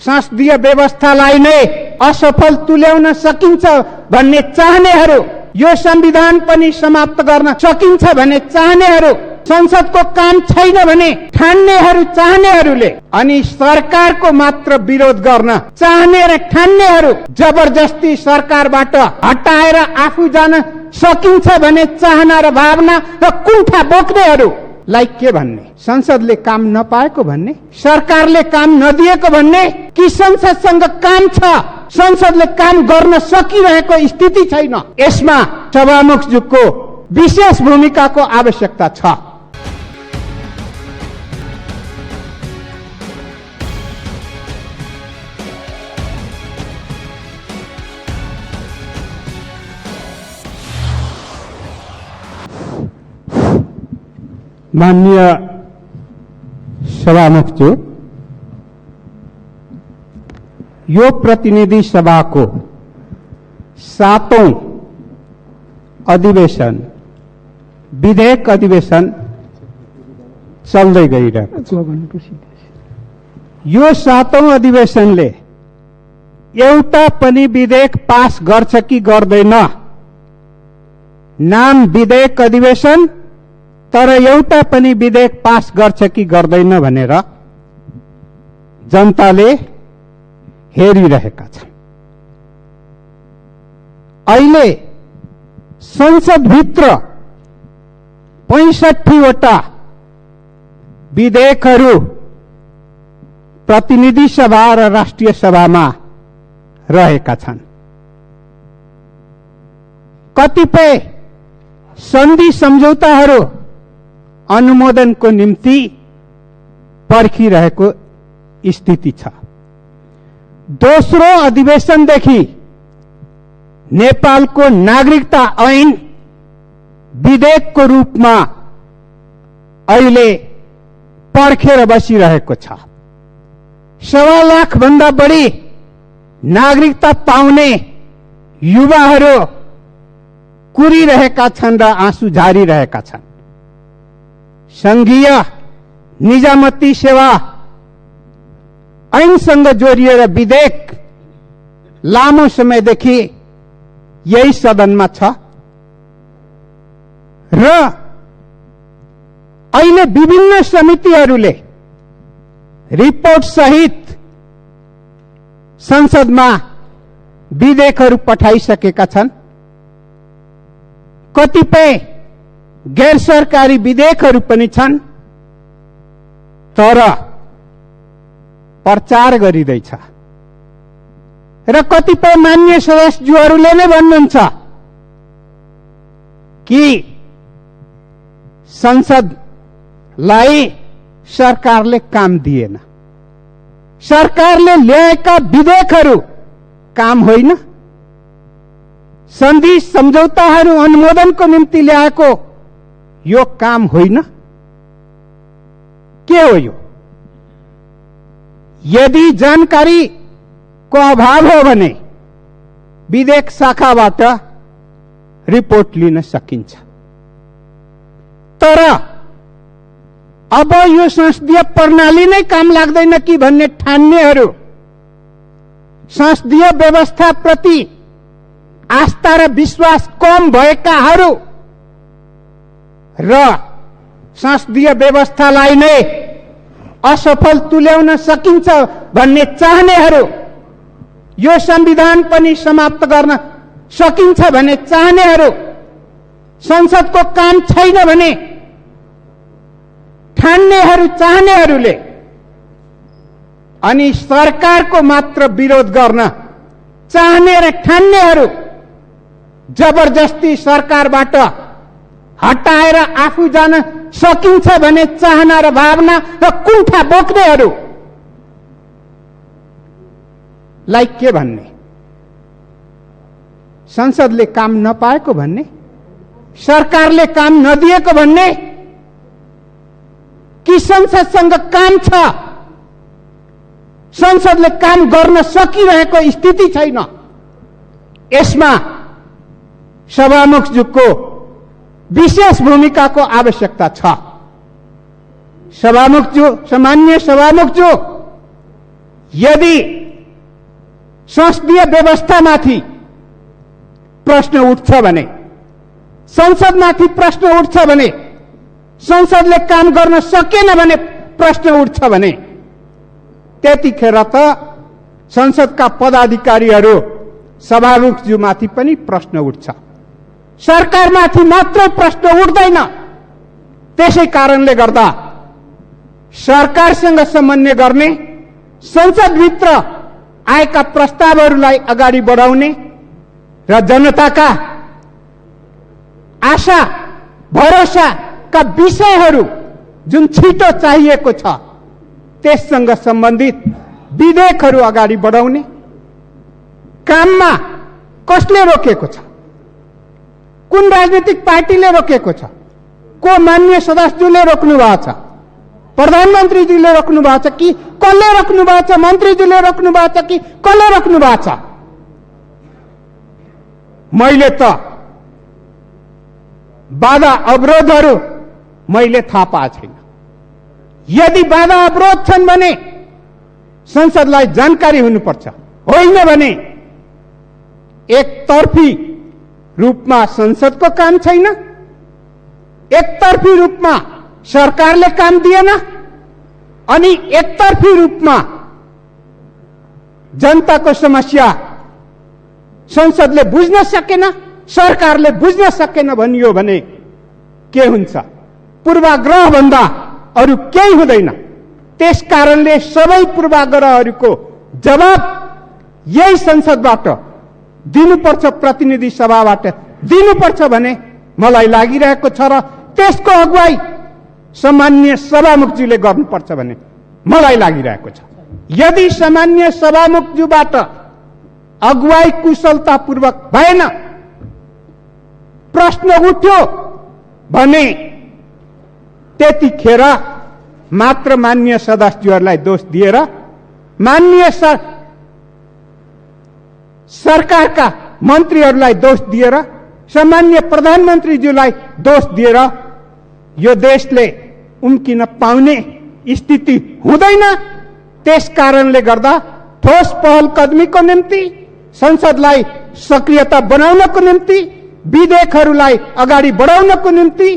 संसदीय व्यवस्थालाई नै असफल तुल्याउन सकिन्छ भन्ने चाहनेहरू, यो संविधान पनि समाप्त गर्न सकिन्छ भन्ने चाहनेहरू, संसदको काम छैन भने ठान्नेहरू चाहनेहरूले अनि सरकारको मात्र विरोध गर्न चाहने र ठान्नेहरू, जबरजस्ती सरकारबाट हटाएर आफू जान सकिन्छ भन्ने चाहना र भावना र कुण्ठा बोक्नेहरूलाई के भन्ने? संसदले काम नपाएको भन्ने? सरकारले काम नदिएको भन्ने? कि संसदसँग काम छ, संसदले काम गर्न सकिरहेको स्थिति छैन? यसमा सभामुखज्यूको विशेष भूमिकाको आवश्यकता छ। माननीय सभामुखज्यू, यो प्रतिनिधि सभाको 7औं अधिवेशन, विधेयक अधिवेशन चल्दै गइरहेको छ। यो 7औं अधिवेशनले एउटा पनि विधेयक पास गर्छ कि गर्दैन? नाम विधेयक अधिवेशन, तर एउटा पनि विधेयक पास गर्छ कि गर्दैन भनेर जनताले हेरिरहेका छन्। अहिले संसदभित्र 65 वटा विधेयकहरू प्रतिनिधि सभा र राष्ट्रिय सभामा रहेका छन्। कतिपय सन्धि सम्झौताहरू अनुमोदनको निम्ति पर्खिरहेको स्थिति छ। दोस्रो अधिवेशनदेखि नेपालको नागरिकता ऐन विधेयकको रूपमा अहिले पर्खेर बसिरहेको छ। 1.25 लाख भन्दा बढी नागरिकता पाउने युवाहरू कुरिरहेका छन् र आँसु झारिरहेका छन्। संघीय निजामती सेवा ऐनसँग जोडिएर विधेयक लामो समयदेखि यही सदनमा छ र अहिले विभिन्न समितिहरूले रिपोर्ट सहित संसदमा विधेयकहरू पठाइसकेका छन्। कतिपय गैर सरकारी विधेयकहरू पनि छन्, तर प्रचार गरिँदैछ र कतिपय मान्य सदस्यज्यूहरूले नै भन्नुहुन्छ कि संसदलाई सरकारले काम दिएन, सरकारले ल्याएका विधेयकहरू काम होइन, सन्धि सम्झौताहरू अनुमोदनको निम्ति ल्याएको यो काम होइन। के हो यो? यदि जानकारीको अभाव हो भने विधेयक शाखाबाट रिपोर्ट लिन सकिन्छ, तर अब यो संसदीय प्रणाली नै काम लाग्दैन कि भन्ने ठान्नेहरू, संसदीय व्यवस्थाप्रति आस्था र विश्वास कम भएकाहरू र संसदीय व्यवस्थालाई नै असफल तुल्याउन सकिन्छ भन्ने चाहनेहरू, यो संविधान पनि समाप्त गर्न सकिन्छ भन्ने चाहनेहरू, संसदको काम छैन भने ठान्नेहरू चाहनेहरूले अनि सरकारको मात्र विरोध गर्न चाहने र ठान्नेहरू, जबरजस्ती सरकारबाट हटाएर आफू जान सकिन्छ भन्ने चाहना र भावना र कुण्ठा बोक्नेहरूलाई के भन्ने? संसदले काम नपाएको भन्ने? सरकारले काम नदिएको भन्ने? कि संसदसँग काम छ, संसदले काम गर्न सकिरहेको स्थिति छैन? यसमा सभामुखज्यूको विशेष भूमिकाको आवश्यकता छ। सभामुखज्यू, सामान्य सभामुखज्यू, यदि संसदीय व्यवस्थामाथि प्रश्न उठ्छ भने, संसदमाथि प्रश्न उठ्छ भने, संसदले काम गर्न सकेन भने प्रश्न उठ्छ भने त्यतिखेर त संसदका पदाधिकारीहरू सभामुखज्यूमाथि पनि प्रश्न उठ्छ। सरकारमाथि मात्र प्रश्न उठ्दैन। त्यसै कारणले गर्दा सरकारसँग समन्वय गर्ने, संसदभित्र आएका प्रस्तावहरूलाई अगाडि बढाउने र जनताका आशा भरोसाका विषयहरू जुन छिटो चाहिएको छ त्यससँग सम्बन्धित विधेयकहरू अगाडि बढाउने काममा कसले रोकेको छ? कुन राजनीतिक पार्टीले रोकेको छ? को मान्य सदस्यले रोक्नु भएको छ? प्रधानमन्त्रीजीले रोक्नु भएको छ कि कसले रोक्नु भएको छ? मन्त्रीजीले रोक्नु भएको छ कि कसले रोक्नु भएको छ? मैले त बाधा अवरोधहरू मैले थाहा पाएको छैन। यदि बाधा अवरोध छन् भने संसदलाई जानकारी हुनुपर्छ, होइन भने एकतर्फी रूपमा संसदको काम छैन, एकतर्फी रूपमा सरकारले काम दिएन, अनि एकतर्फी रूपमा जनताको समस्या संसदले बुझ्न सकेन, सरकारले बुझ्न सकेन भनियो भने के हुन्छ? पूर्वाग्रह भन्दा अरु केही हुँदैन। त्यसकारणले सबै पूर्वाग्रहहरूको जवाब यही संसदबाट दिनुपर्छ, प्रतिनिधि सभाबाट दिनुपर्छ भने मलाई लागिरहेको छ र त्यसको अगुवाई सामान्य सभामुखज्यूले गर्नुपर्छ भने मलाई लागिरहेको छ। यदि सामान्य सभामुखज्यूबाट अगुवाई कुशलतापूर्वक भएन, प्रश्न उठ्यो भने त्यतिखेर मात्र मान्य सदस्यहरूलाई दोष दिएर, मान्य सरकारका मन्त्रीहरूलाई दोष दिएर, सामान्य प्रधानमन्त्रीज्यूलाई दोष दिएर यो देशले उम्किन पाउने स्थिति हुँदैन। त्यसकारणले गर्दा ठोस पहल कदमीको निम्ति, संसदलाई सक्रियता बनाउनको निम्ति, विधेयकहरूलाई अगाडि बढाउनको निम्ति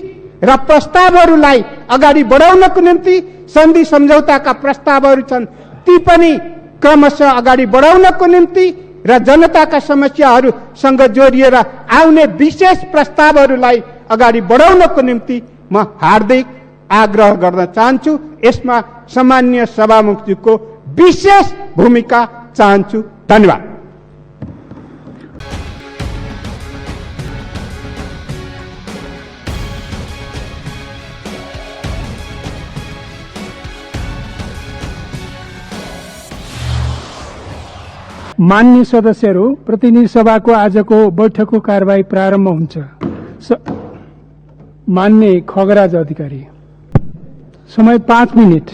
र प्रस्तावहरूलाई अगाडि बढाउनको निम्ति, सन्धि सम्झौताका प्रस्तावहरू छन् ती पनि क्रमशः अगाडि बढाउनको निम्ति र जनताका समस्याहरूसँग जोडिएर आउने विशेष प्रस्तावहरूलाई अगाडि बढाउनको निम्ति म हार्दिक आग्रह गर्न चाहन्छु। यसमा सामान्य सभामुखज्यूको विशेष भूमिका चाहन्छु। धन्यवाद। मान्य सदस्यहरू, प्रतिनिधि सभाको आजको बैठकको कारबाही प्रारम्भ हुन्छ। मान्य खगराज अधिकारी, समय 5 मिनट।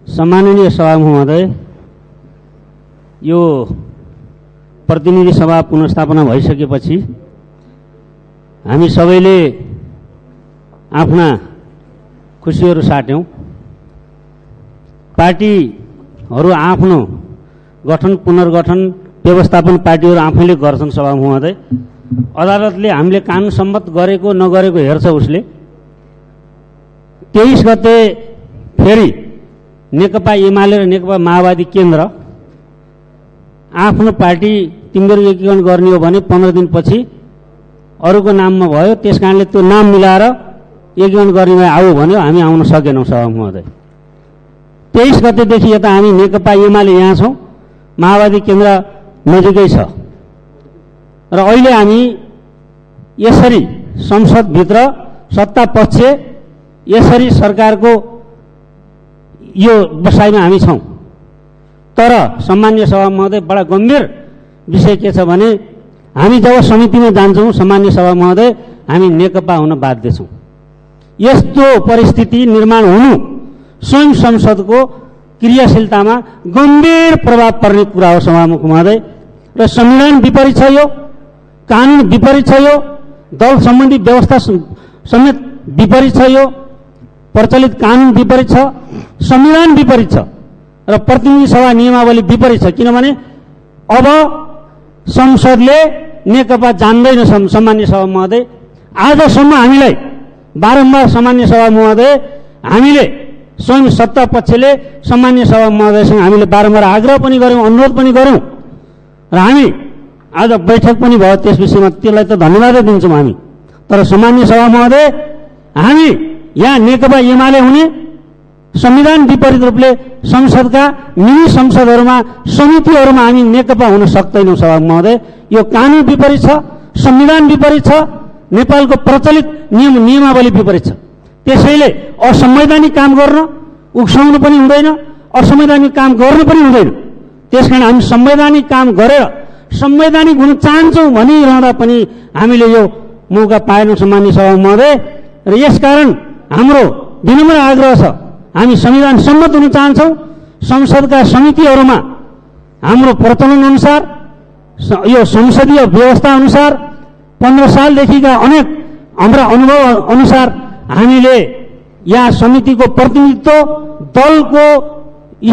सम्माननीय सभामुख महोदय, यो प्रतिनिधि सभा पुनर्स्थापना भइसकेपछि हामी सबैले आफ्ना खुसीहरू साट्यौं। पार्टीहरू आफ्नो गठन पुनर्गठन व्यवस्थापन पार्टीहरू आफैले गर्छन्। सभामुख महोदय, अदालतले हामीले कानुन सम्मत गरेको नगरेको हेर्छ उसले। 23 गते फेरि नेकपा एमाले र नेकपा माओवादी केन्द्र आफ्नो पार्टी तिम्रो एकीकरण गर्ने हो भने 15 दिनपछि अरूको नाममा भयो, त्यसकारणले त्यो नाम मिलाएर एकीकरण गर्नेमा आऊ भन्यो। हामी आउन सकेनौँ सभामुख महोदय। 23 गतेदेखि यता हामी नेकपा एमाले यहाँ छौँ, माओवादी केन्द्र नजिकै छ र अहिले हामी यसरी संसदभित्र सत्ता पक्ष यसरी सरकारको यो बसाइमा हामी छौँ। तर सामान्य सभा महोदय, बडा गम्भीर विषय के छ भने हामी जब समितिमा जान्छौँ सामान्य सभा महोदय, हामी नेकपा हुन बाध्य छौँ। यस्तो परिस्थिति निर्माण हुनु स्वयं संसदको क्रियाशीलतामा गम्भीर प्रभाव पर्ने कुरा हो सभामुख महोदय। र संविधान विपरीत छ, यो कानुन विपरीत छ, यो दल सम्बन्धी व्यवस्था समेत विपरीत छ, यो प्रचलित कानुन विपरीत छ, संविधान विपरीत छ र प्रतिनिधि सभा नियमावली विपरीत छ। किनभने अब संसदले नेकपा जान्दैन। सामान्य सभा महोदय, आजसम्म हामीलाई बारम्बार सामान्य सभा महोदय, हामीले स्वयं सत्ता पक्षले सामान्य सभा महोदयसँग हामीले बारम्बार आग्रह पनि गर्यौं, अनुरोध पनि गर्यौं र हामी आज बैठक पनि भयो त्यस विषयमा, त्यसलाई त धन्यवाद दिन्छौँ हामी। तर सामान्य सभा महोदय, हामी यहाँ नेकपा एमाले हुने संविधान विपरीत रूपले संसदका मिनी संसदहरूमा समितिहरूमा हामी नेकपा हुन सक्दैनौँ सभा महोदय। यो कानून विपरीत छ, संविधान विपरीत छ, नेपालको प्रचलित नियमावली विपरीत छ। त्यसैले असंवैधानिक काम गर्न उक्साउनु पनि हुँदैन, असंवैधानिक काम गर्नु पनि हुँदैन। त्यसकारण हामी संवैधानिक काम गरेर संवैधानिक हुन चाहन्छौँ भनिरहँदा पनि हामीले यो मौका पाएनौँ सामान्य सभा महोदय। र यसकारण हाम्रो विनम्र आग्रह छ, हामी संविधान सम्मत हुन चाहन्छौँ। संसदका समितिहरूमा हाम्रो प्रचलन अनुसार, यो संसदीय व्यवस्था अनुसार 15 सालदेखिका अनेक हाम्रा अनुभव अनुसार हामीले यहाँ समितिको प्रतिनिधित्व दलको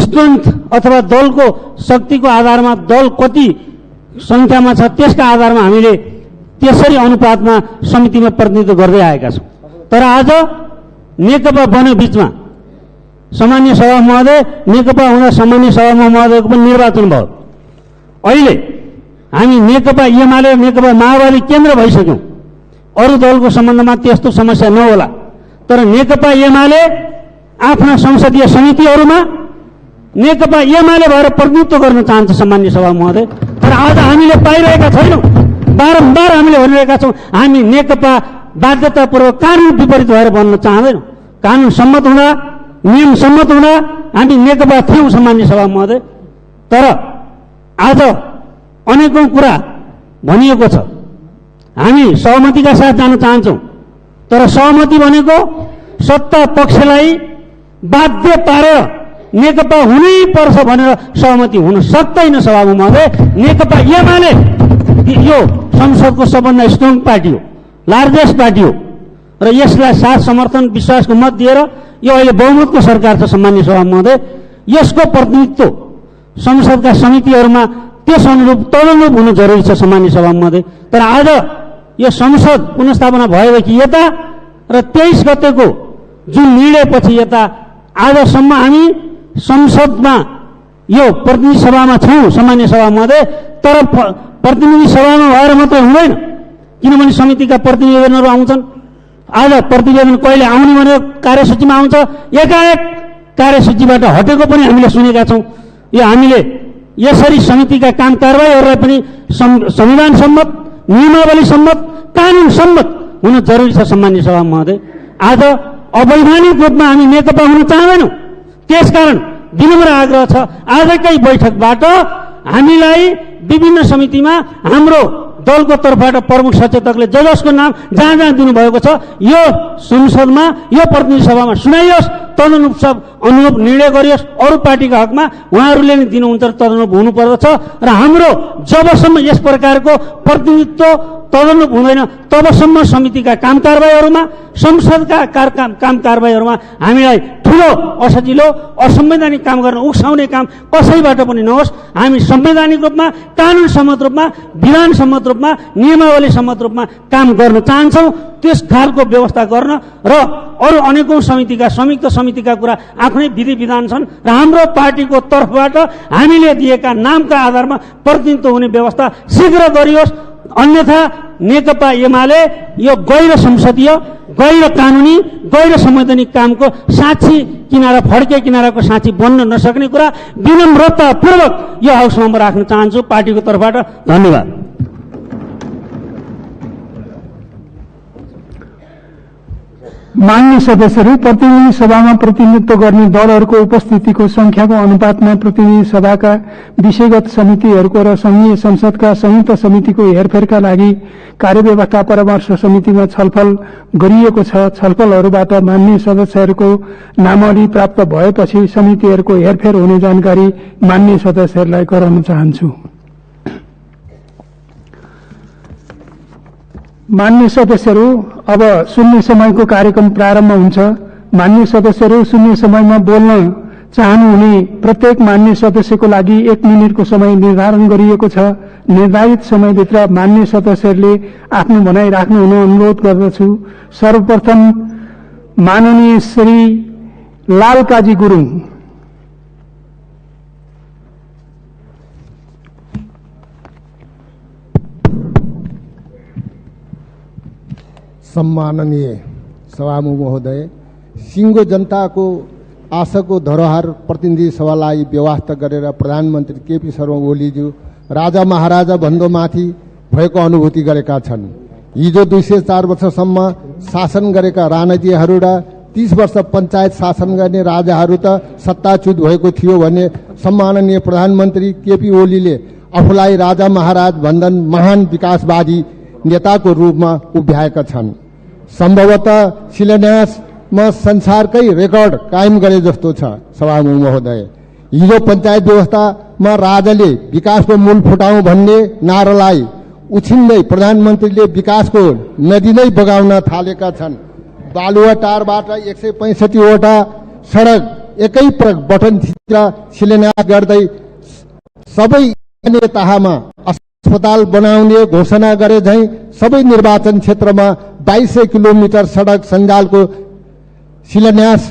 स्ट्रेन्थ अथवा दलको शक्तिको आधारमा दल कति संख्यामा छ त्यसका आधारमा हामीले त्यसरी अनुपातमा समितिमा प्रतिनिधित्व गर्दै आएका छौँ। तर आज नेकपा बन्यो बीचमा सामान्य सभा महोदय, नेकपा हुँदा सामान्य सभा महोदयको पनि निर्वाचन भयो। अहिले हामी नेकपा एमाले नेकपा माओवादी केन्द्र भइसक्यौँ। अरू दलको सम्बन्धमा त्यस्तो समस्या नहोला, तर नेकपा एमाले आफ्ना संसदीय समितिहरूमा नेकपा एमाले भएर प्रतिनिधित्व गर्न चाहन्छ सामान्य सभा महोदय। तर आज हामीले पाइरहेका छैनौँ। बारम्बार हामीले भनिरहेका छौँ हामी नेकपा बाध्यतापूर्वक कानून विपरीत भएर बन्न चाहँदैनौँ। कानून सम्मत हुँदा, नियम सम्मत हुँदा हामी नेकपा थियौँ सामान्य सभा महोदय। तर आज अनेकौं कुरा भनिएको छ, हामी सहमतिका साथ जान चाहन्छौँ। तर सहमति भनेको सत्ता पक्षलाई बाध्य पारेर नेकपा हुनै पर्छ भनेर सहमति हुन सक्दैन सभामुख महोदय। नेकपा एमाले यो संसदको सबभन्दा स्ट्रङ पार्टी हो, लार्जेस्ट पार्टी हो र यसलाई साथ समर्थन विश्वासको मत दिएर यो अहिले बहुमतको सरकार छ सामान्य सभा महोदय। यसको प्रतिनिधित्व संसदका समितिहरूमा त्यस अनुरूप तदनुरूप हुनु जरुरी छ सामान्य सभा महोदय। तर आज यो संसद पुनर्स्थापना भएदेखि यता र 23 गतेको जुन निर्णयपछि यता आजसम्म हामी संसदमा यो प्रतिनिधि सभामा छौँ सामान्य सभा महोदय। तर प्रतिनिधि सभामा भएर मात्रै हुँदैन, किनभने समितिका प्रतिवेदनहरू आउँछन्। आज प्रतिवेदन कहिले आउने भनेर कार्यसूचीमा आउँछ, एकाएक कार्यसूचीबाट हटेको पनि हामीले सुनेका छौँ। यो हामीले यसरी समितिका काम कारबाहीहरूलाई पनि संविधान सम्मत, नियमावली सम्मत, कानून सम्मत हुन जरुरी छ सामान्य सभा महोदय। आज अवैधानिक रूपमा हामी नेकपा हुन चाहँदैनौँ। त्यसकारण विनम्र आग्रह छ, आजकै बैठकबाट हामीलाई विभिन्न समितिमा हाम्रो दलको तर्फबाट प्रमुख सचेतकले जसको नाम जहाँ जहाँ दिनुभएको छ यो संसदमा, यो प्रतिनिधि सभामा सुनाइयोस्, तदनुरूप सब अनुरूप निर्णय गरियोस्। अरू पार्टीका हकमा उहाँहरूले नै दिनुहुन्छ, तदनुरूप हुनुपर्दछ। र हाम्रो जबसम्म यस प्रकारको प्रतिनिधित्व तदनुरूप हुँदैन तबसम्म समितिका काम कारबाहीहरूमा, संसदका काम कारबाहीहरूमा हामीलाई ठुलो असजिलो असंवैधानिक काम गर्न उक्साउने काम कसैबाट पनि नहोस्। हामी संवैधानिक रूपमा, कानून सम्मत रूपमा, विधान सम्मत रूपमा, नियमावली सम्मत रूपमा काम गर्न चाहन्छौँ। त्यस खालको व्यवस्था गर्न र अरू अनेकौं समितिका संयुक्त समितिका कुरा आफ्नै विधि विधान छन् र हाम्रो पार्टीको तर्फबाट हामीले दिएका नामका आधारमा प्रतिनिधित्व हुने व्यवस्था शीघ्र गरियोस्। अन्यथा नेकपा एमाले यो गैर संसदीय, गैर कानूनी, गैर संवैधानिक कामको साक्षी किनारा, फड्के किनाराको साक्षी बन्न नसक्ने कुरा विनम्रतापूर्वक यो हाउसमा म राख्न चाहन्छु पार्टीको तर्फबाट। धन्यवाद। मान्य सदस्यहरू, प्रतिनिधि सभामा प्रतिनिधित्व गर्ने दलहरूको उपस्थितिको संख्याको अनुपातमा प्रतिनिधि सभाका विषयगत समितिहरूको र संघीय संसदका संयुक्त समितिको हेरफेरका लागि कार्यव्यवस्था परामर्श समितिमा छलफल गरिएको छ। छलफलहरूबाट मान्य सदस्यहरूको नामावली प्राप्त भएपछि समितिहरूको हेरफेर हुने जानकारी मान्य सदस्यहरूलाई गराउन चाहन्छु। मान्य सदस्यहरू, अब शून्य समयको कार्यक्रम प्रारम्भ हुन्छ। मान्य सदस्यहरू शून्य समयमा बोल्न चाहनुहुने प्रत्येक मान्य सदस्यको लागि 1 मिनेटको समय निर्धारण गरिएको छ। निर्धारित समयभित्र मान्य सदस्यहरूले आफ्नो भनाइ राख्नु हुन अनुरोध गर्दछु। सर्वप्रथम माननीय श्री लालकाजी गुरुङ। सम्माननीय सभामुख महोदय, सिङ्गो जनताको आशाको धरोहर प्रतिनिधि सभालाई व्यवस्था गरेर प्रधानमन्त्री केपी शर्मा ओलीज्यू राजा महाराजा भन्दा माथि भएको अनुभूति गरेका छन्। हिजो 204 वर्षसम्म शासन गरेका राणाजीहरू र 30 वर्ष पञ्चायत शासन गर्ने राजाहरू त सत्ताच्युत भएको थियो भने सम्माननीय प्रधानमन्त्री केपी ओलीले आफूलाई राजा महाराज भन्दा महान विकासवादी नेताको रूपमा उभ्याएका छन्। सम्भवतः शिलान्यासमा संसारकै रेकर्ड कायम गरे जस्तो छ। सभामुख महोदय, हिजो पञ्चायत व्यवस्थामा राजाले विकासको मूल फुटाउँ भन्ने नारालाई उछिन्दै प्रधानमन्त्रीले विकासको नदी नै बगाउन थालेका छन्। बालुवाटारबाट 165 वटा सडक एकै बटन थिचेर शिलान्यास गर्दै सबै तहमा अस्पताल बनाउने घोषणा गरे झैं सबै निर्वाचन क्षेत्रमा 2200 किलोमिटर सडक सञ्जालको शिलान्यास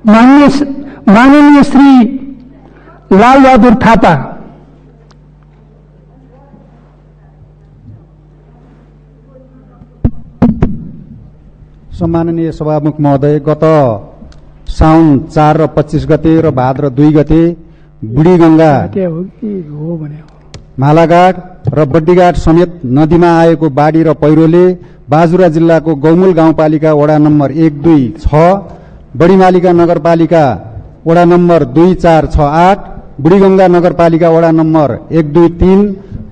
माननीय श्री लालबहादुर थापा। सम्माननीय सभामुख महोदय, गत साउन 4 र 25 गते र भाद्र 2 गते बुढीगंगा, मालाघाट र बड्डीघाट समेत नदीमा आएको बाढी र पहिरोले बाजुरा जिल्लाको गौमूल गाउँपालिका वडा नम्बर 1, 2, 6, बडीमालिका नगरपालिका वडा नम्बर 2, 4, 6, 8, बुढीगंगा नगरपालिका वडा नम्बर 1, 2, 3,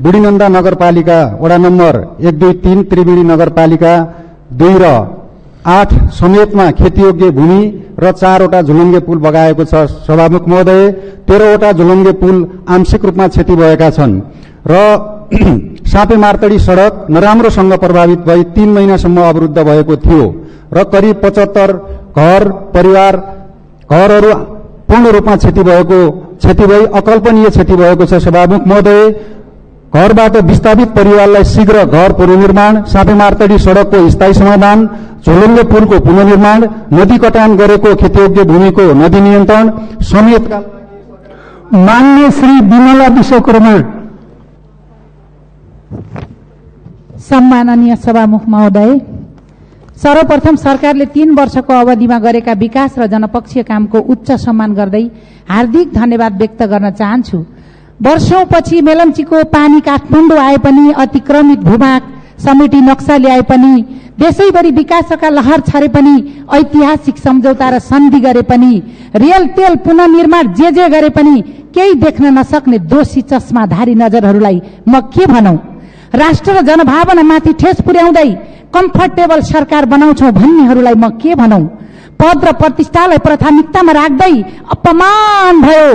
बुढीनन्दा नगरपालिका वडा नम्बर 1, 2, 3, त्रिवेणी नगरपालिका 2 र 8 समेतमा खेतीयोग्य भूमि र 4 वटा झुलुङ्गे पुल बगाएको छ। सभामुख महोदय, 13 वटा झुलुङ्गे पुल आंशिक रूपमा क्षति भएका छन् र सापे मार्तडी सडक नराम्रोसँग प्रभावित भई 3 महिनासम्म अवरुद्ध भएको थियो र करिब 75 घरहरू पूर्ण रूपमा क्षति भई अकल्पनीय क्षति भएको छ। सभामुख महोदय, घरबाट विस्थापित परिवारलाई शीघ्र घर पुनर्निर्माण, सापे मार्तडी सडकको स्थायी समाधान, झोलुङ्गे पुलको पुनर्निर्माण, नदी कटान गरेको खेतीयोग्य भूमिको नदी नियन्त्रण समेतका मान्य श्री विमला विश्वकर्मा। सम्माननीय सभामुख महोदय, सर्वप्रथम सरकारले 3 वर्षको अवधिमा गरेका विकास र जनपक्षीय कामको उच्च सम्मान गर्दै हार्दिक धन्यवाद व्यक्त गर्न चाहन्छु। वर्षौंपछि मेलम्चीको पानी काठमाडौँ आए पनि, अतिक्रमित भूभाग समिति नक्सा ल्याए पनि, देशैभरि विकासका लहर छरे पनि, ऐतिहासिक सम्झौता र सन्धि गरे पनि, रेल तेल पुनर्निर्माण जे गरे पनि केही देख्न नसक्ने दोषी चस्माधारी नजरहरूलाई म के भनौं। राष्ट्र र जनभावनामाथि ठेस पुर्याउँदै कम्फर्टेबल सरकार बनाउँछौ भन्नेहरूलाई म के भनौं। पद र प्रतिष्ठालाई प्राथमिकतामा राख्दै अपमान भयो,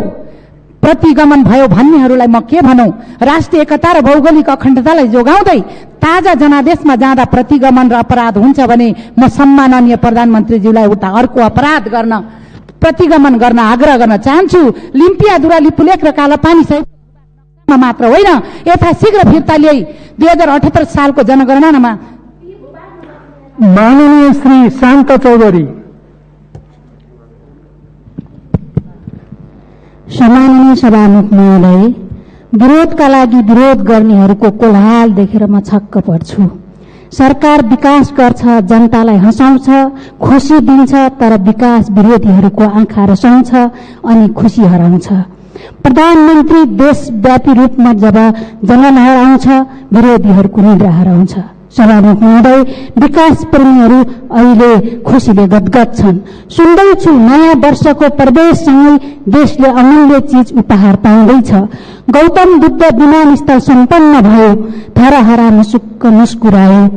प्रतिगमन भयो भन्नेहरूलाई म के भनौं। राष्ट्रिय एकता र भौगोलिक अखण्डतालाई जोगाउँदै ताजा जनादेशमा जाँदा प्रतिगमन र अपराध हुन्छ भने म सम्माननीय प्रधानमन्त्रीज्यूलाई उता अर्को अपराध गर्न, प्रतिगमन गर्न आग्रह गर्न चाहन्छु। लिम्पियाधुरा, लिपुलेख र कालापानी सहित मात्र होइन, यथाशीघ्र फिर्ता ल्याई 2078 सालको जनगणनामा माननीय श्री शान्त चौधरी। सम्माननीय सभामुख महोदय, विरोधका लागि विरोध गर्नेहरूको कोलाहल देखेर म छक्क पर्छु। सरकार विकास गर्छ, जनतालाई हँसाउँछ, खुसी दिन्छ, तर विकास विरोधीहरूको आँखा रसाउँछ अनि खुसी हराउँछ। प्रधानमन्त्री देशव्यापी रूपमा जब जनलहर आउँछ, विरोधीहरूको निद्रा हराउँछ। सभामुख महोदय, विकास प्रेमीहरू अहिले खुसीले गदगद छन्। सुन्दैछु नयाँ वर्षको प्रवेशसँगै देशले अमूल्य चीज उपहार पाउँदैछ। गौतम बुद्ध विमानस्थल सम्पन्न भयो, धरहरा मुसुक्क मुस्कुरायो।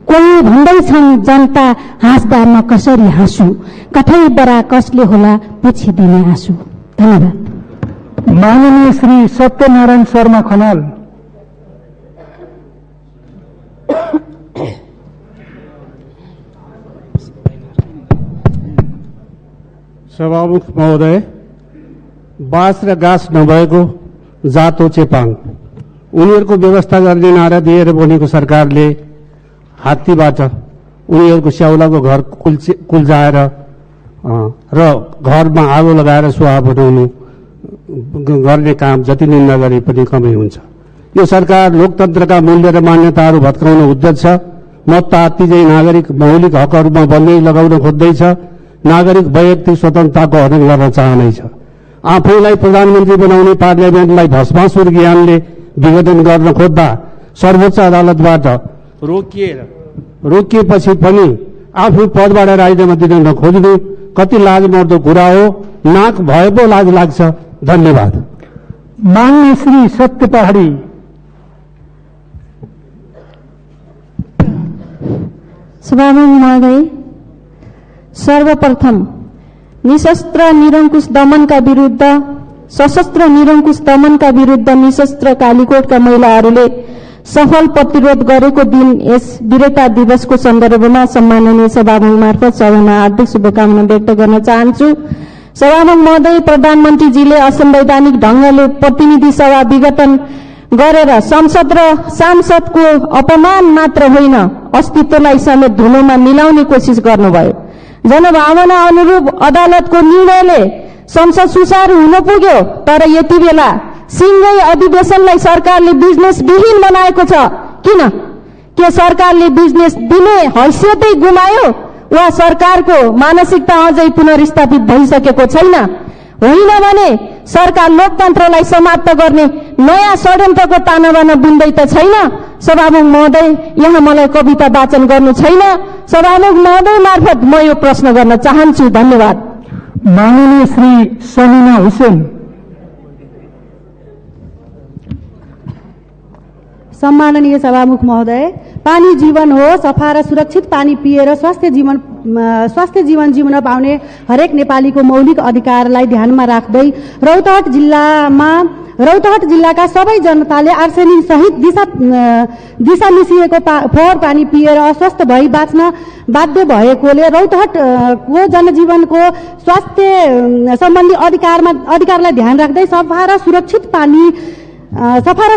कोही भन्दैछन् जनता हाँस्दा म कसरी हाँसु, कठै बरा कसले होला पुछिदिने आँसु। धन्यवाद। माननीय श्री सत्यनारायण शर्मा खनाल। सभामुख महोदय, बाँस र गाँस नभएको जातो चेपाङ उनीहरूको व्यवस्था गर्ने नारा दिएर बनेको सरकारले हात्तीबाट उनीहरूको स्याउलाको घर कुल्जाएर र घरमा आगो लगाएर सुहा बनाउनु गर्ने काम जति निन्दा गरे पनि कमै हुन्छ। यो सरकार लोकतन्त्रका मूल्य र मान्यताहरू भत्काउन उद्यत छ। मत आत्तिजै नागरिक मौलिक हकहरूमा बन्दै लगाउन खोज्दैछ। नागरिक वैयक्तिक स्वतन्त्रताको हनन गर्न चाहँदैछ। आफैलाई प्रधानमन्त्री बनाउने पार्लियामेन्टलाई भस्मासुर ज्ञानले विघटन गर्न खोज्दा सर्वोच्च अदालतबाट रोकिएपछि पनि आफ्नो पदबाट राजीनामा दिन नखोज्नु कति लाजमर्दो कुरा हो। नाक भए पो लाज लाग्छ। धन्यवाद। मान्य श्री सत्य पहाडी। सभामुख महोदय, सर्वप्रथम निशस्त्र निरंकुश दमनका विरुद्ध सशस्त्र निरंकुश दमनका विरुद्ध निशस्त्र कालीकोटका महिलाहरूले सफल प्रतिरोध गरेको दिन यस वीरता दिवसको सन्दर्भमा सम्माननीय सभामुख मार्फत सबैमा हार्दिक शुभकामना व्यक्त गर्न चाहन्छु। सभामुख महोदय, प्रधानमन्त्रीजीले असंवैधानिक ढंगले प्रतिनिधि सभा विघटन गरेर संसद र सांसदको अपमान मात्र होइन अस्तित्वलाई समेत धुलोमा मिलाउने कोसिस गर्नुभयो। जनभावना अनुरूप अदालतको निर्णयले संसद सुचारू हुन पुग्यो, तर यति बेला सिंगै अधिवेशनलाई सरकारले बिजनेस विहीन बनाएको छ। किन? के सरकारले बिजनेस दिने हैसियतै गुमायो वा सरकारको मानसिकता अझै पुनर्स्थापित भइसकेको छैन? होइन भने सरकार लोकतन्त्रलाई समाप्त गर्ने नयाँ षड्यन्त्रको तानाबाना बुन्दै त छैन? सभामुख महोदय, यहाँ मलाई कविता वाचन गर्नु छैन। सभामुख महोदय मार्फत म यो प्रश्न गर्न चाहन्छु। धन्यवाद। माननीय श्री समिना हुसैन। सम्माननीय सभामुख महोदय, पानी जीवन हो। सफा र सुरक्षित पानी पिएर स्वास्थ्य जीवन जिउन पाउने हरेक नेपालीको मौलिक अधिकारलाई ध्यानमा राख्दै रौतहट जिल्लाका सबै जनताले आर्सेनिक सहित दिशा मिसिएको फोहोर पानी पिएर अस्वस्थ भई बाँच्न बाध्य भएकोले रौतहटको जनजीवनको स्वास्थ्य सम्बन्धी अधिकारलाई ध्यान राख्दै सफा र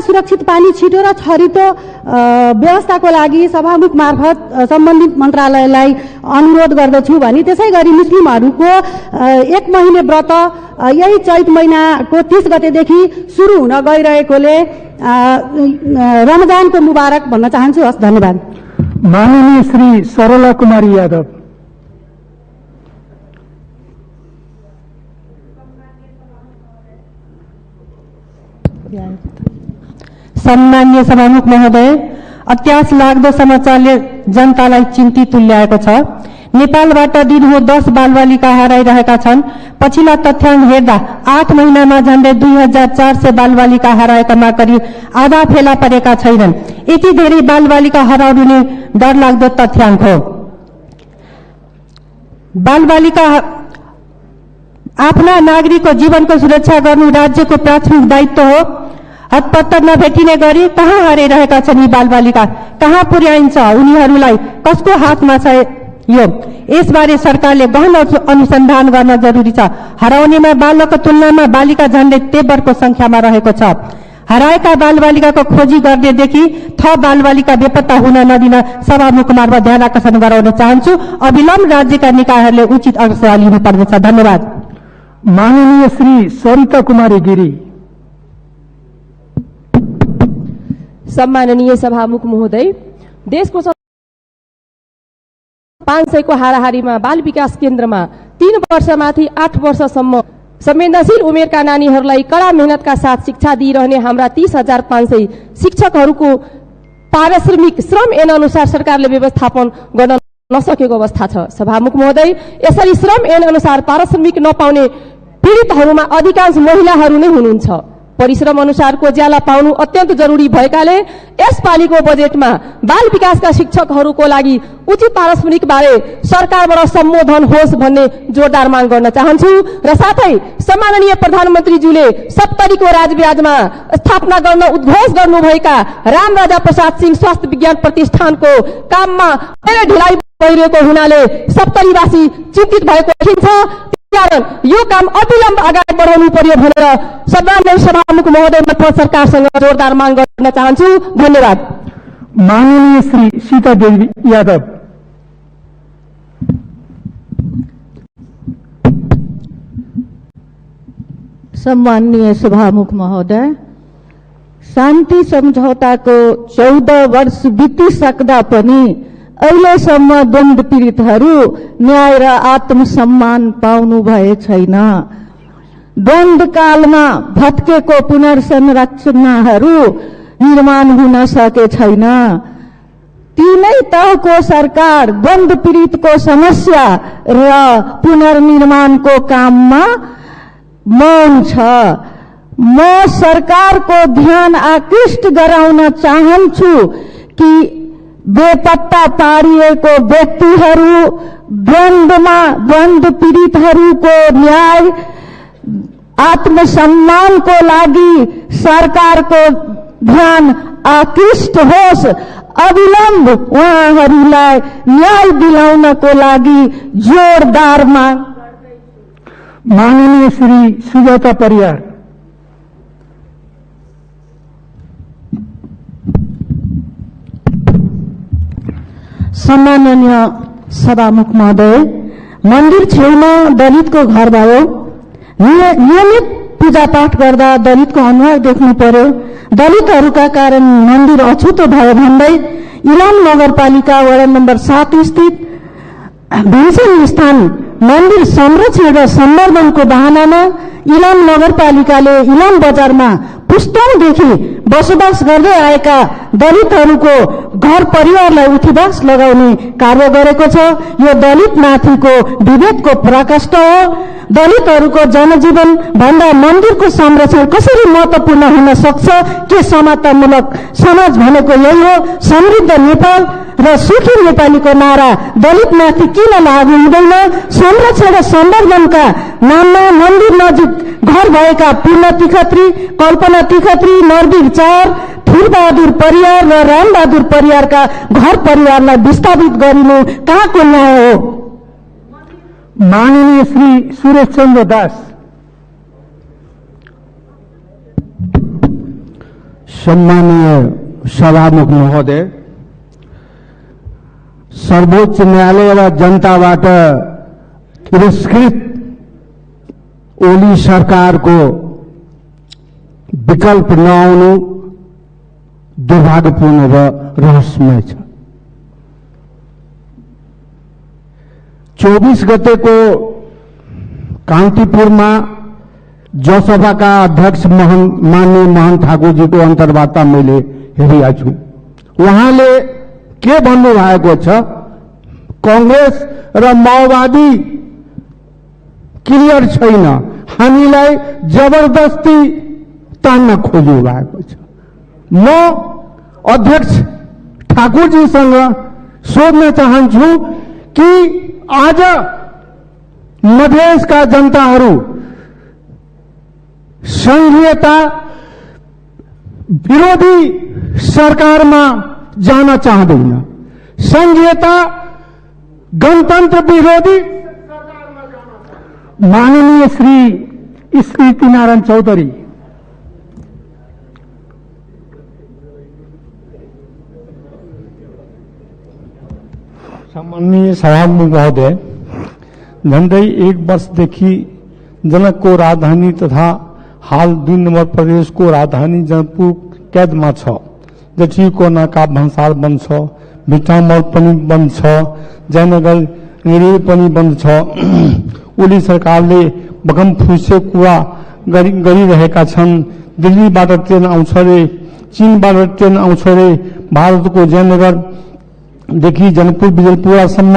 सुरक्षित पानी छिटो र छरितो व्यवस्थाको लागि सभामुख मार्फत सम्बन्धित मन्त्रालयलाई अनुरोध गर्दछु भने त्यसै गरी मुस्लिमहरूको 1 महिने व्रत यही चैत महिनाको 30 गतेदेखि सुरु हुन गइरहेकोले रमजानको मुबारक भन्न चाहन्छु। हस्, धन्यवाद। माननीय श्री सरला कुमारी यादव। सम्मान्य सभामुख महोदय, अत्यास लाग्दो समाचारले जनतालाई चिन्तित तुल्याएको छ। नेपालबाट दिनहुँ 10 बालबालिका हराइरहेका छन्। पछिल्ला तथ्याङ्क हेर्दा 8 महिनामा झण्डै 2400 बालबालिका हराएकामा करिब आधा फेला परेका छैनन्। यति धेरै बालबालिका हराउने डरलाग्दो तथ्याङ्क हो। बालबालिका आफ्ना नागरिकको जीवनको सुरक्षा गर्नु राज्यको प्राथमिक दायित्व हो। हतपत्ता नभेटिने गरी कहाँ हराइरहेका छन् यी बालबालिका? कहाँ पुर्याइन्छ उनीहरूलाई? कसको हातमा छ यो? यसबारे सरकारले गहन अनुसन्धान गर्न जरुरी छ। हराउनेमा बालकको तुलनामा बालिका झण्डै तेब्बरको संख्यामा रहेको छ। हराएका बालबालिकाको खोजी गर्नेदेखि थप बालबालिका बेपत्ता हुन नदिन सभामुख मार्फत ध्यान आकर्षण गराउन चाहन्छु। अविलम्ब राज्यका निकायहरूले उचित अवस्था लिनुपर्दछ। धन्यवाद। माननीय श्री सरिता कुमारी गिरी। सम्माननीय सभामुख महोदय, देशको 500 को हाराहारीमा बाल विकास केन्द्रमा 3 वर्षमाथि 8 वर्षसम्म संवेदनशील उमेरका नानीहरूलाई कड़ा मेहनतका साथ शिक्षा दिइरहने हाम्रा 30,500 शिक्षकहरूको पारिश्रमिक श्रम ऐन अनुसार सरकारले व्यवस्थापन गर्न नसकेको अवस्था छ। सभामुख महोदय, यसरी श्रम ऐन अनुसार पारिश्रमिक नपाउने पीडितहरूमा अधिकांश महिलाहरू नै हुनुहुन्छ। परिश्रम अनुसारको ज्याला पाउनु अत्यन्त जरुरी भएकाले यसपालिको बजेटमा बाल विकासका शिक्षकहरूको लागि उचित पारिश्रमिक बारे सरकारबाट सम्बोधन होस् भन्ने जोरदार माग गर्न चाहन्छु। र साथै सम्माननीय प्रधानमन्त्रीज्यूले 70 को राजब्याजमा स्थापना गर्न उद्घोष गर्नुभएका रामराजा प्रसाद सिंह स्वास्थ्य विज्ञान प्रतिष्ठानको काममा धेरै ढिलाइ भइरहेको हुनाले 70वासी चिन्तित भएको देखिन्छ। कारण यो काम अविलम्ब अगाडि बढाउनु पर्यो भनेर सम्माननीय सभामुख महोदय मार्फत सरकारसँग जोरदार माग गर्न चाहन्छु। धन्यवाद। माननीय श्री सीता देवी यादव। सम्माननीय सभामुख महोदय, शान्ति सम्झौताको 14 वर्ष बितिसक्दा पनि अहिलेसम्म द्वन्द्व पीडितहरू न्याय र आत्मसम्मान पाउनु भए छैन। द्वन्द्वकालमा भत्केको पुनर्संरचनाहरू निर्माण हुन सके छैन। तीनै तहको सरकार द्वन्द्व पीडितको समस्या र पुनर्निर्माणको काममा मौन छ। म सरकारको ध्यान आकृष्ट गराउन चाहन्छु कि बेपत्ता पारिएको व्यक्तिहरू, द्वन्द्व पीडितहरूको न्याय आत्मसम्मानको लागि सरकारको ध्यान आकृष्ट होस्। अविलम्ब उहाँहरूलाई न्याय दिलाउनको लागि जोरदार माग। माननीय श्री सुजाता परियार। सम्माननीय सभामुख महोदय, मन्दिर छेउमा दलितको घर भयो। नियमित पूजापाठ गर्दा दलितको अनुहार देख्नु पर्यो। दलितहरूका कारण मन्दिर अछुतो भयो भन्दै इलाम नगरपालिका वडा नम्बर 7 स्थित भीमसेन स्थान मन्दिर संरक्षण र सम्वर्धनको बहानामा इलाम नगरपालिकाले इलाम बजारमा पुस्तौंदेखि बसोबास गर्दै आएका दलितहरूको घर परिवारलाई उठीबास लगाउने कार्य गरेको छ। यो दलितमाथिको विभेदको प्रकाष्ठ हो। दलितहरूको जनजीवन भन्दा मन्दिरको संरक्षण कसरी महत्त्वपूर्ण हुन सक्छ? के समतामूलक समाज भनेको यही हो? समृद्ध नेपाल र सुखी नेपालीको नारा दलितमाथि किन लागू हुँदैन? संरक्षण र सम्वर्धनका नाममा मन्दिर नजिक घर भएका पूर्ण तिखत्री, कल्पना तिखत्री, नरवीर चार, ठुरबहादुर परियार र रामबहादुर परियारका घर परिवारलाई विस्थापित गरिनु कहाँको न्याय हो? माननीय श्री सुरेश चन्द्र दास। सम्मानीय सभामुख महोदय, सर्वोच्च न्यायालय र जनताबाट तिरस्कृत ओली सरकारको विकल्प नआउनु दुर्भाग्यपूर्ण र रहस्यमय छ। 24 गतेको कान्तिपुरमा जसपाका अध्यक्ष माननीय मोहन ठाकुरजीको अन्तर्वार्ता मैले हेरेको छु। उहाँले के भन्नु भएको छ? कांग्रेस र माओवादी क्लियर छैन, हामीलाई जबरदस्ती तान्न खोज्नु भएको छ। म अध्यक्ष ठाकुरजीसँग सोध्न चाहन्छु कि आज मधेसका जनताहरू संघीयता विरोधी सरकारमा जान चाहँदैन, संघीयता गणतन्त्र विरोधी। माननीय श्री स्मृति नारायण चौधरी। सम्माननीय सभामुख महोदय, झण्डै 1 वर्षदेखि जनकको राजधानी तथा हाल 2 नम्बर प्रदेशको राजधानी जनकपुर कैदमा छ। जठीको नाका भन्सार बन्द छ, भिटामल पनि बन्द छ, जयनगर रेल पनि बन्द छ। ओली सरकारले बगम फुसे कुरा गरिरहेका छन्। दिल्लीबाट ट्रेन आउँछ रे, चीनबाट ट्रेन आउँछ रे, भारतको जयनगरदेखि जनकपुर बिजलपुरासम्म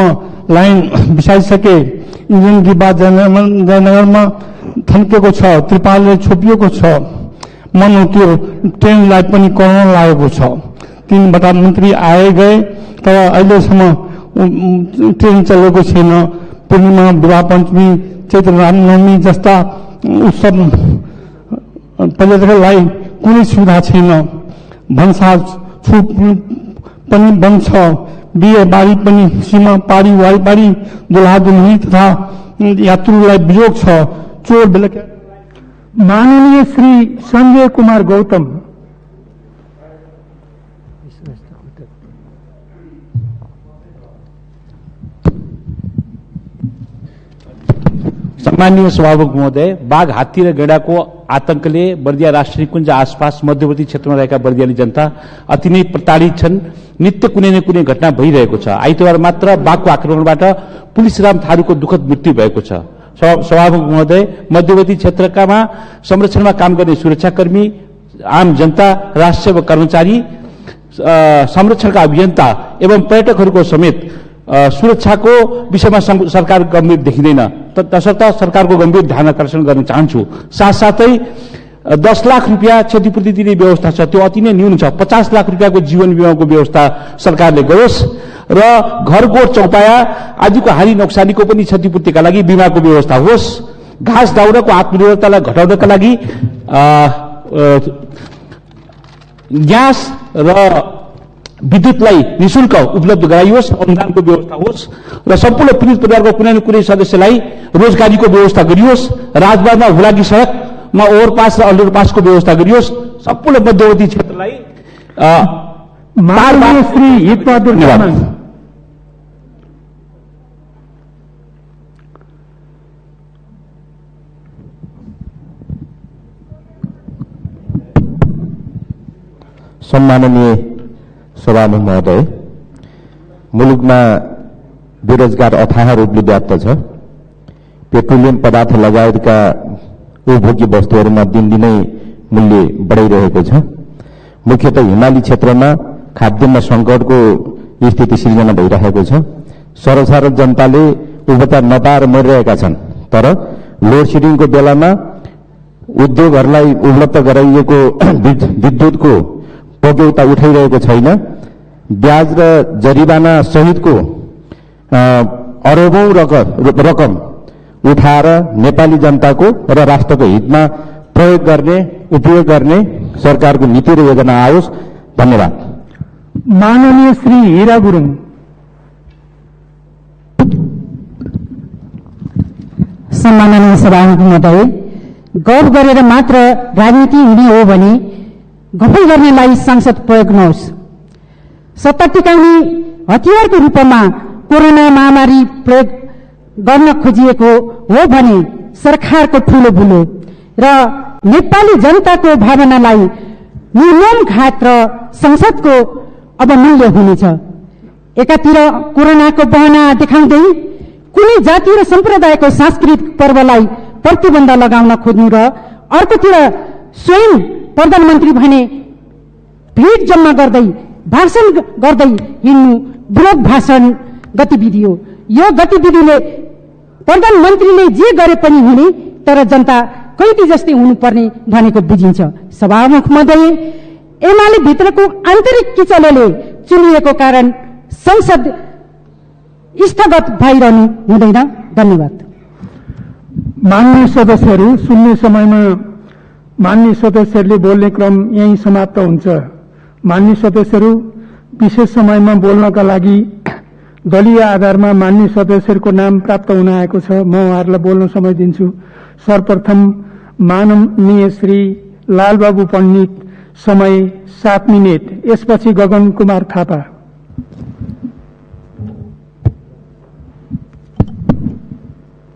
लाइन बिछाइसके। इन्जिन डिब्बा जयनगरमा थन्केको छ, त्रिपालले छोपिएको छ। मन त्यो ट्रेनलाई पनि कराउन लागेको छ। 3 मन्त्री आए गए तर अहिलेसम्म ट्रेन चलेको छैन। पूर्णिमा, विवाह पञ्चमी, चैत्र रामनवमी जस्ता उत्सव पर्यटकलाई कुनै सुविधा छैन। भन्सार छुट पनि बन्द छ। बिहे बारी पनि सीमा पारी वारिपारी दुल्हा दुल्ही तथा यात्रुलाई वियोग छ। चोर बेलुका माननीय श्री संजय कुमार गौतम। सम्माननीय सभामुख महोदय, बाघ, हात्ती र गैंडाको आतंकले बर्दिया राष्ट्रिय निकुञ्ज आसपास मध्यवर्ती क्षेत्रमा रहेका बर्दियाली जनता अति नै प्रताडित छन्। नित्य कुनै न कुनै घटना भइरहेको छ। आइतबार मात्र बाघको आक्रमणबाट पुलिसराम थारूको दुःखद मृत्यु भएको छ। सभामुख महोदय, मध्यवर्ती क्षेत्रकामा संरक्षणमा काम गर्ने सुरक्षाकर्मी, आम जनता, राष्ट्र सेवक कर्मचारी, संरक्षणका अभियन्ता एवं पर्यटकहरूको समेत सुरक्षाको विषयमा सरकार गम्भीर देखिँदैन। तसर्थ सरकारको गम्भीर ध्यान आकर्षण गर्न चाहन्छु। साथसाथै 10 लाख रुपियाँ क्षतिपूर्ति दिने व्यवस्था छ, त्यो अति नै न्यून छ। 50 लाख रुपियाँको जीवन बिमाको व्यवस्था सरकारले गरोस् र घरको चौपाया आदिको हानि नोक्सानीको पनि क्षतिपूर्तिका लागि बिमाको व्यवस्था होस्। घाँस दाउराको आत्मनिर्भरतालाई घटाउनका लागि ग्यास र विद्युतलाई निशुल्क उपलब्ध गराइयोस्, अनुदानको व्यवस्था होस् र सम्पूर्ण पीडित परिवारको कुनै न कुनै सदस्यलाई रोजगारीको व्यवस्था गरियोस्। राजमार्गमा हुलाकी सडकमा ओभरपास र अन्डरपासको व्यवस्था गरियोस्। सम्पूर्ण मध्यवर्ती क्षेत्रलाई माननीय श्री हितबहादुर तामाङ। सम्माननीय सभामुख महोदय, मुलुकमा बेरोजगार अथाह रूपले व्याप्त छ। पेट्रोलियम पदार्थ लगायतका उपभोग्य वस्तुहरूमा दिनदिनै मूल्य बढिरहेको छ। मुख्यतः हिमाली क्षेत्रमा खाद्यान्न संकटको स्थिति सिर्जना भइरहेको छ। सर्वसाधारण जनताले उपचार नपाएर मरिरहेका छन्। तर लोड सेडिङको बेलामा उद्योगहरूलाई उपलब्ध गराइएको विद्युतको उपभोक्ता उठाइरहेको छैन। ब्याज र जरिवाना सहितको अरबौं रकम उठाएर नेपाली जनताको र राष्ट्रको हितमा उपयोग गर्ने सरकारको नीति र योजना आओस्। धन्यवाद। माननीय श्री हीरा गुरुङ। सम्माननीय सभामुख महोदय, गफ गरेर मात्र राजनीति हुने हो भने गफै गर्नेलाई संसद प्रयोग नहोस्। सत्ता टिकाउने हतियारको रूपमा कोरोना महामारी प्रयोग गर्न खोजिएको हो भने सरकारको ठूलो भूलो र नेपाली जनताको भावनालाई न्यूनतम घात र संसदको अब मूल्य हुनेछ। एकातिर कोरोनाको बहाना देखाउँदै कुनै जाति र सम्प्रदायको सांस्कृतिक पर्वलाई प्रतिबन्ध लगाउन खोज्नु र अर्कोतिर स्वयं प्रधानमन्त्री भने भिड जम्मा गर्दै भाषण गर्दै हिँड्नु विरोध भाषण गतिविधि हो। यो गतिविधिले प्रधानमन्त्रीले जे गरे पनि हुने, तर जनता कैदी जस्तै हुनुपर्ने भनेको बुझिन्छ। सभामुख महोदय, एमाले भित्रको आन्तरिक किचलले चुनिएको कारण संसद स्थगत भइरहनु हुँदैन। धन्यवाद। माननीय सदस्यहरू, सुन्ने समयमा माननीय सदस्यहरूले बोल्ने क्रम यही समाप्त हुन्छ। माननीय सदस्यहरू, विशेष समयमा बोल्नका लागि दलीय आधारमा माननीय सदस्यहरूको नाम प्राप्त हुन आएको छ। म उहाँहरूलाई बोल्न समय दिन्छु। सर्वप्रथम माननीय श्री लालबाबु पण्डित, समय 7 मिनेट। यसपछि गगन कुमार थापा।